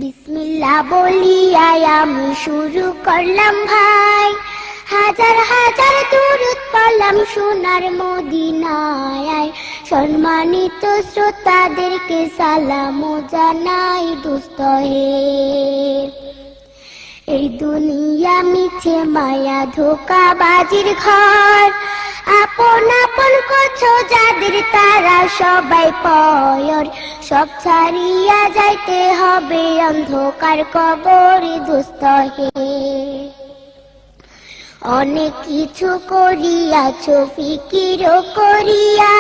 বিসমিল্লাহ বলিয়াই আমি শুরু করলাম ভাই, হাজার হাজার দুরূদ পড়লাম সোনার মদিনায়। সম্মানিত শ্রোতাদেরকে সালাম জানাই দোস্ত হে। এই দুনিয়া মিছে মায়া ধোঁকাবাজির ঘর, আপন আপন করছো যাদের তারা সবাই পয়র। সব ছাড়িয়া যাইতে হবে অন্ধকার কবরে দোস্ত হে। অনেক কিছু করিয়াছো ফিকিরও করিয়া,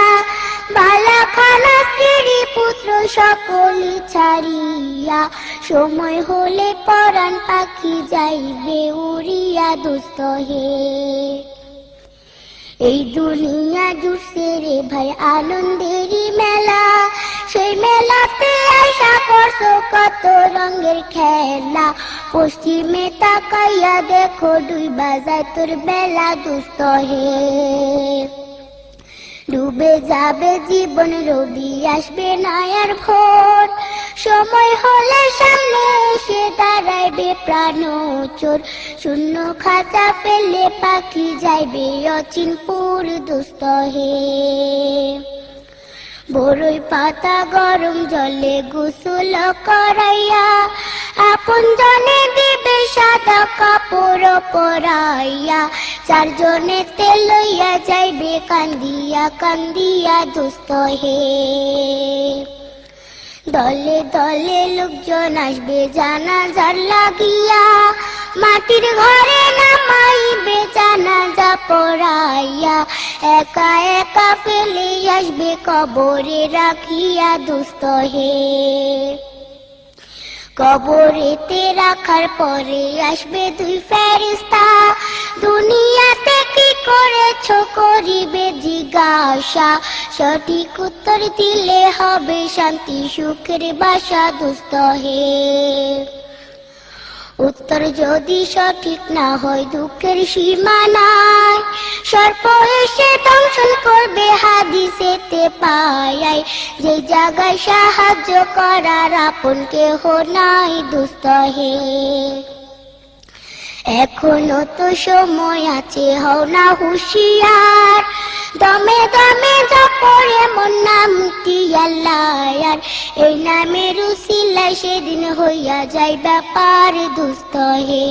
বালা খানা স্ত্রী পুত্র সকলি ছাড়িয়া। সময় হলে পরাণ পাখি যাইবে উড়িয়া দোস্ত হে। এই দুনিয়া জুড়ছে রে ভাই আনন্দেরই মেলা, সেই মেলাতে আশা করছো কত রঙের খেলা। পশ্চিমে তাকাইয়া দেখো ডুইবা যায় তোর বেলা দোস্ত হে। ডুবে যাবে জীবন রবি আসবে না আর ভোর, সময় হলে সামনে এসে দাঁড়াইবে প্রাণচোর। শূন্য খাঁচা ফেলে পাখি যাইবে অচিনপুর দোস্ত হে। বড়ই পাতা গরম জলে গোসল করাইয়া, আপন জনে দিবে সাদা কাপড় পরাইয়া। চারজনে তেল লইয়া যাইবে কান্দিয়া কান্দিয়া দোস্ত হে। দলে দলে লোকজন আসবে জানাজার লাগিয়া, মাটির ঘরে নামাইবে জানাজা পড়াইয়া। একা একা ফেলে আসবে কবরে রাখিয়া দোস্ত হে। কবরেতে রাখার পরে আসবে দুই ফেরেশতা, দুনিয়াতে কি করেছো করিবে জিজ্ঞাসা। সঠিক উত্তর দিলে হবে শান্তি সুখের বাসা দোস্ত হে। উত্তর যদি সঠিক না হয় দুঃখের সীমা নাই, সর্প এসে দংশন করবে হাদিসেতে পাই। যে জায়গায় সাহায্য করার আপন কেহ নাই দোস্ত হে। এখনো তো সময় আছে, হও না হুঁশিয়ার, দমে দমে জপরে মন নামটি আল্লাহ। এই নামের উসিলায় সেদিন হইয়া যায় ব্যাপার দোস্ত হে।